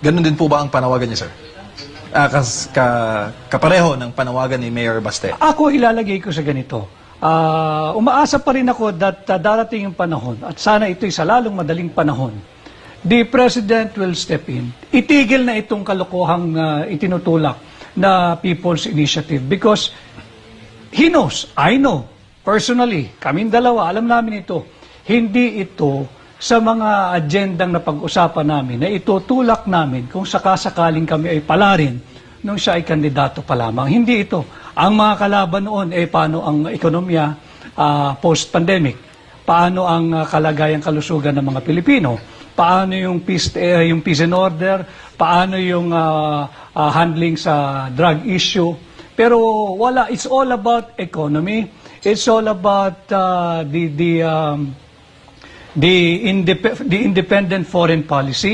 Ganun din po ba ang panawagan niya, sir? Kapareho ng panawagan ni Mayor Baste. Ako ilalagay ko sa ganito. Umaasa pa rin ako that darating yung panahon at sana ito'y sa lalong madaling panahon. The President will step in. Itigil na itong kalokohang itinutulak na People's Initiative because he knows, I know, personally, kaming dalawa, alam namin ito, hindi ito sa mga agendang na pag-usapan namin na itutulak namin kung sakasakaling kami ay palarin nung siya ay kandidato pa lamang. Hindi ito. Ang mga kalaban noon ay paano ang ekonomiya post-pandemic, paano ang kalagayang kalusugan ng mga Pilipino, paano yung peace and order, paano yung handling sa drug issue. Pero wala, it's all about economy, it's all about the independent foreign policy.